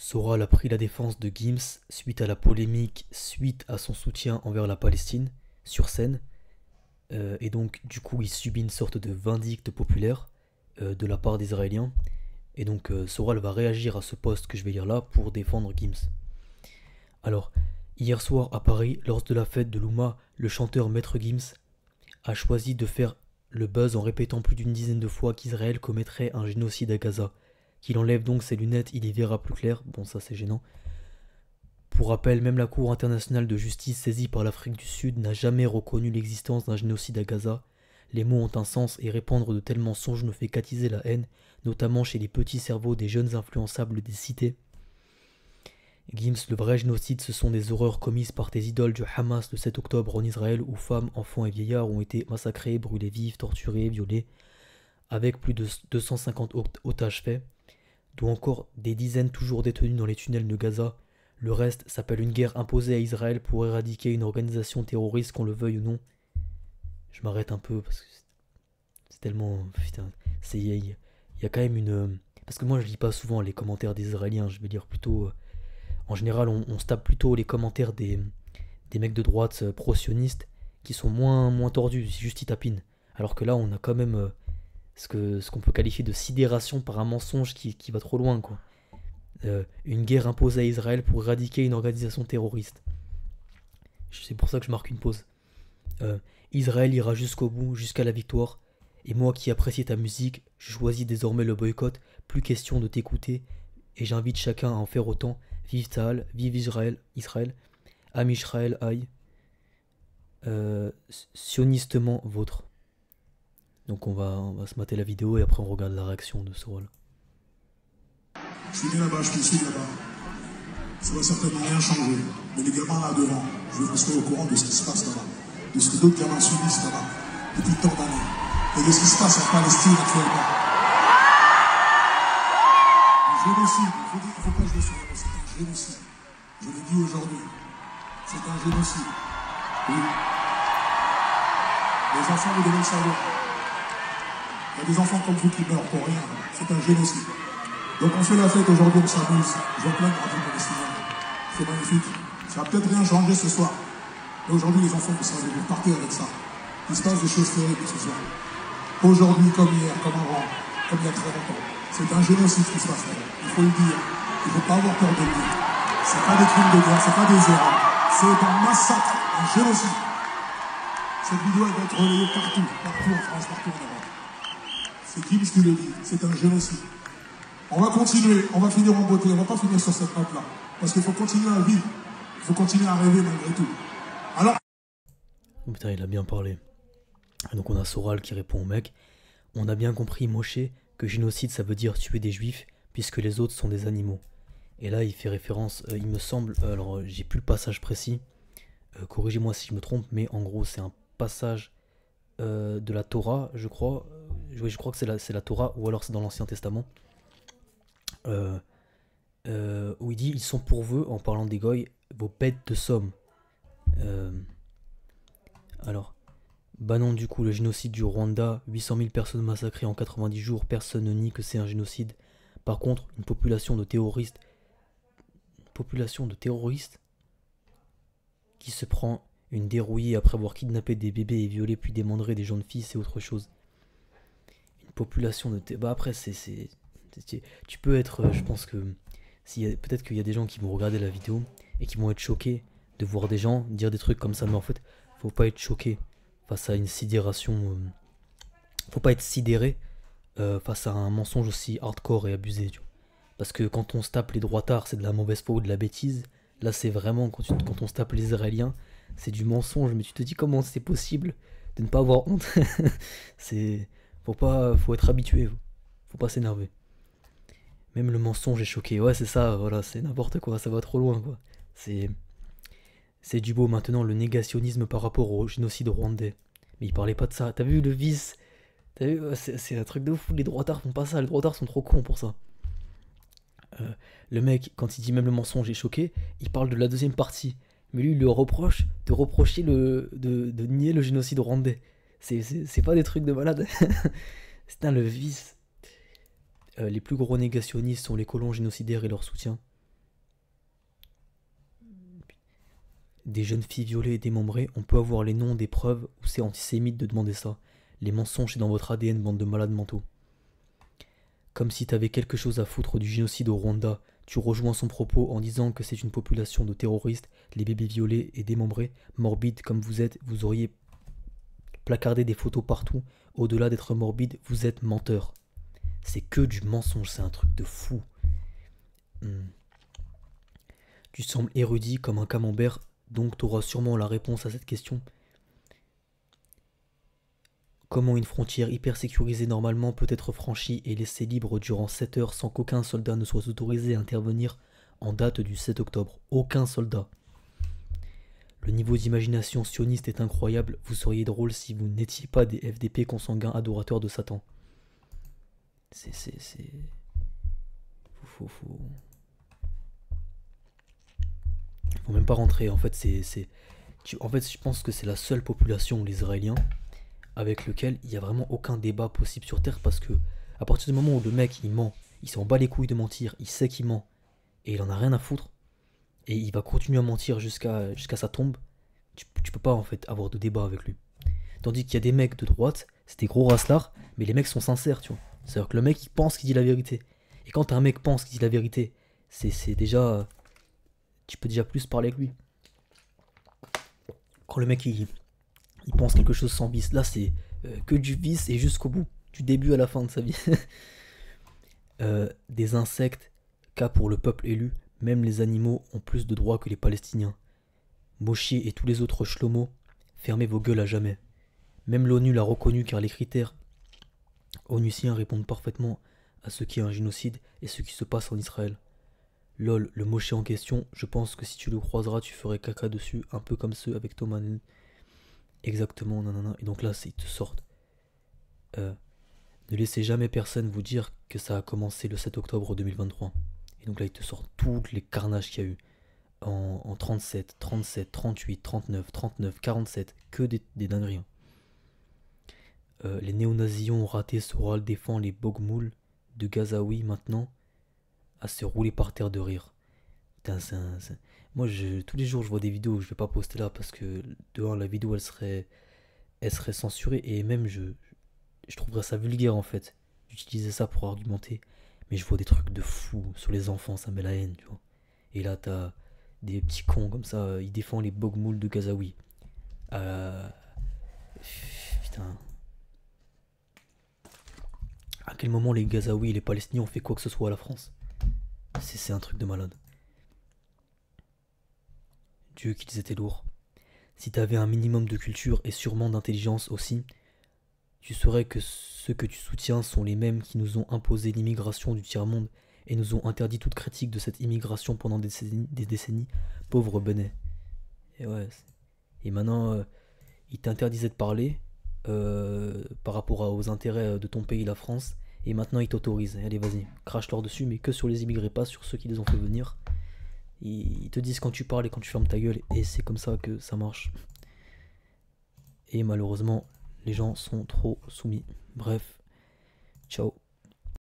Soral a pris la défense de Gims suite à la polémique, suite à son soutien envers la Palestine, sur scène. Et donc, du coup, il subit une sorte de vindicte populaire de la part des Israéliens. Et donc, Soral va réagir à ce post que je vais lire là pour défendre Gims. Alors, hier soir à Paris, lors de la fête de l'Oumma, le chanteur Maître Gims a choisi de faire le buzz en répétant plus d'une dizaine de fois qu'Israël commettrait un génocide à Gaza. Qu'il enlève donc ses lunettes, il y verra plus clair. Bon, ça c'est gênant. Pour rappel, même la Cour internationale de justice saisie par l'Afrique du Sud n'a jamais reconnu l'existence d'un génocide à Gaza. Les mots ont un sens et répandre de tels mensonges ne fait qu'attiser la haine, notamment chez les petits cerveaux des jeunes influençables des cités. Gims, le vrai génocide, ce sont des horreurs commises par tes idoles du Hamas le 7 octobre en Israël où femmes, enfants et vieillards ont été massacrés, brûlés vifs, torturés, violés, avec plus de 250 otages faits, dont encore des dizaines toujours détenus dans les tunnels de Gaza. Le reste s'appelle une guerre imposée à Israël pour éradiquer une organisation terroriste, qu'on le veuille ou non. Je m'arrête un peu parce que c'est tellement... Putain, il y a quand même une... Parce que moi je lis pas souvent les commentaires des Israéliens, je vais lire plutôt... En général on se tape plutôt les commentaires des mecs de droite pro-sionistes qui sont moins tordus, c'est juste ils tapinent. Alors que là on a quand même ce qu'on peut qualifier de sidération par un mensonge qui va trop loin, quoi. Une guerre imposée à Israël pour éradiquer une organisation terroriste. C'est pour ça que je marque une pause. Israël ira jusqu'au bout, jusqu'à la victoire. Et moi qui apprécie ta musique, je choisis désormais le boycott. Plus question de t'écouter. Et j'invite chacun à en faire autant. Vive Tsahal, vive Israël. Am Israël aïe. Sionistement vôtre. Donc on va se mater la vidéo et après on regarde la réaction de Soral. Je suis né là-bas, je suis ici là-bas. Ça va certainement rien changer. Mais les gamins là devant, je veux que vous soyez au courant de ce qui se passe là-bas. De ce que d'autres gamins subissent là-bas depuis tant d'années. Et de ce qui se passe en Palestine actuellement. Le génocide, il ne faut pas jouer sur le mot, c'est un génocide. Je le dis aujourd'hui. C'est un génocide. Oui. Les enfants, vous devez le savoir. Il y a des enfants comme vous qui meurent pour rien. C'est un génocide. Donc on fait la fête aujourd'hui, on s'amuse. Je plains de radio palestinienne. C'est magnifique. Ça va peut-être rien changer ce soir. Mais aujourd'hui, les enfants, vous savez, vous partez avec ça. Il se passe des choses terribles ce soir. Aujourd'hui, comme hier, comme avant, comme il y a très longtemps. C'est un génocide qui se passe là. Il faut le dire. Il ne faut pas avoir peur de le dire. Ce n'est pas des crimes de guerre, ce n'est pas des erreurs. C'est un massacre, un génocide. Cette vidéo, elle va être relayée partout. Partout en France, partout en Europe. C'est Gims qui le dit. C'est un génocide. On va continuer, on va finir en beauté, on va pas finir sur cette note-là. Parce qu'il faut continuer à vivre, il faut continuer à rêver malgré tout. Alors... Oh putain, il a bien parlé. Et donc on a Soral qui répond au mec. On a bien compris, Moshe, que génocide ça veut dire tuer des juifs, puisque les autres sont des animaux. Et là il fait référence, il me semble, alors j'ai plus le passage précis, corrigez-moi si je me trompe, mais en gros c'est un passage de la Torah, je crois. Oui, je crois que c'est la Torah, ou alors c'est dans l'Ancien Testament. Où il dit ils sont pour vous, en parlant des goy, vos bêtes de somme. Alors, bah non, du coup, le génocide du Rwanda, 800 000 personnes massacrées en 90 jours, personne ne nie que c'est un génocide. Par contre, une population de terroristes qui se prend une dérouillée après avoir kidnappé des bébés et violé puis démembré des jeunes filles, c'est autre chose. Une population de... Bah après, tu peux être... je pense que... peut-être qu'il y a des gens qui vont regarder la vidéo et qui vont être choqués de voir des gens dire des trucs comme ça. Mais en fait, faut pas être choqué face à une sidération... faut pas être sidéré face à un mensonge aussi hardcore et abusé. Tu vois. Parce que quand on se tape les droitards, c'est de la mauvaise foi ou de la bêtise. Là, c'est vraiment... Quand on se tape les Israéliens, c'est du mensonge. Mais tu te dis comment c'est possible de ne pas avoir honte. Faut être habitué. Faut pas s'énerver. Même le mensonge est choqué. Ouais, c'est ça, voilà, c'est n'importe quoi, ça va trop loin, quoi. C'est du beau. Maintenant, le négationnisme par rapport au génocide rwandais. Mais il parlait pas de ça. T'as vu le vice? T'as vu? C'est un truc de fou. Les droitards font pas ça. Les droitards sont trop cons pour ça. Le mec, quand il dit même le mensonge est choqué, il parle de la deuxième partie. Mais lui, il le reproche de reprocher de nier le génocide rwandais. C'est pas des trucs de malade. C'est un le vice. Les plus gros négationnistes sont les colons génocidaires et leur soutien. Des jeunes filles violées et démembrées, on peut avoir les noms des preuves où c'est antisémite de demander ça. Les mensonges c'est dans votre ADN, bande de malades mentaux. Comme si t'avais quelque chose à foutre du génocide au Rwanda, tu rejoins son propos en disant que c'est une population de terroristes, les bébés violés et démembrés, morbides comme vous êtes, vous auriez placardé des photos partout. Au-delà d'être morbide, vous êtes menteur. C'est que du mensonge, c'est un truc de fou. Tu sembles érudit comme un camembert, donc t'auras sûrement la réponse à cette question. Comment une frontière hyper sécurisée normalement peut être franchie et laissée libre durant 7 heures sans qu'aucun soldat ne soit autorisé à intervenir en date du 7 octobre? Aucun soldat. Le niveau d'imagination sioniste est incroyable, vous seriez drôle si vous n'étiez pas des FDP consanguins adorateurs de Satan. Faut même pas rentrer, en fait en fait je pense que c'est la seule population, les Israéliens, avec lequel il n'y a vraiment aucun débat possible sur Terre parce que à partir du moment où le mec il ment, il s'en bat les couilles de mentir, il sait qu'il ment et il en a rien à foutre et il va continuer à mentir jusqu'à sa tombe, tu peux pas en fait avoir de débat avec lui. Tandis qu'il y a des mecs de droite, c'est des gros raslards, mais les mecs sont sincères, tu vois. C'est-à-dire que le mec il pense qu'il dit la vérité. Et quand un mec pense qu'il dit la vérité, c'est déjà. Tu peux déjà plus parler avec lui. Quand le mec il pense quelque chose sans vice, là c'est que du vice et jusqu'au bout, du début à la fin de sa vie. Des insectes, cas pour le peuple élu, même les animaux ont plus de droits que les Palestiniens. Moshi et tous les autres Shlomo, fermez vos gueules à jamais. Même l'ONU l'a reconnu car les critères onusiens répondent parfaitement à ce qui est un génocide et ce qui se passe en Israël. Lol, le Moshe en question, je pense que si tu le croiseras, tu ferais caca dessus, un peu comme ceux avec Thomas. Exactement, nanana. Et donc là, ils te sortent. Ne laissez jamais personne vous dire que ça a commencé le 7 octobre 2023. Et donc là, ils te sortent tous les carnages qu'il y a eu. En 37, 37, 38, 39, 39, 47, que des dingueries. Les néo-nazis ont raté, Soral défend les bogmouls de Gazaoui maintenant à se rouler par terre de rire. Putain, moi, tous les jours, je vois des vidéos, je vais pas poster là parce que dehors la vidéo elle serait censurée et même je trouverais ça vulgaire en fait d'utiliser ça pour argumenter. Mais je vois des trucs de fou sur les enfants, ça me met la haine, tu vois. Et là, t'as des petits cons comme ça, ils défendent les bogmouls de Gazaoui. Putain. À quel moment les Gazaouis et les Palestiniens ont fait quoi que ce soit à la France? C'est un truc de malade. Dieu qu'ils étaient lourds. Si t'avais un minimum de culture et sûrement d'intelligence aussi, tu saurais que ceux que tu soutiens sont les mêmes qui nous ont imposé l'immigration du tiers-monde et nous ont interdit toute critique de cette immigration pendant des décennies, pauvre Benet. Et ouais. Et maintenant, ils t'interdisaient de parler par rapport aux intérêts de ton pays, la France, et maintenant ils t'autorisent. Allez, vas-y, crache-leur dessus, mais que sur les immigrés, pas sur ceux qui les ont fait venir. Ils te disent quand tu parles et quand tu fermes ta gueule, et c'est comme ça que ça marche. Et malheureusement, les gens sont trop soumis. Bref, ciao.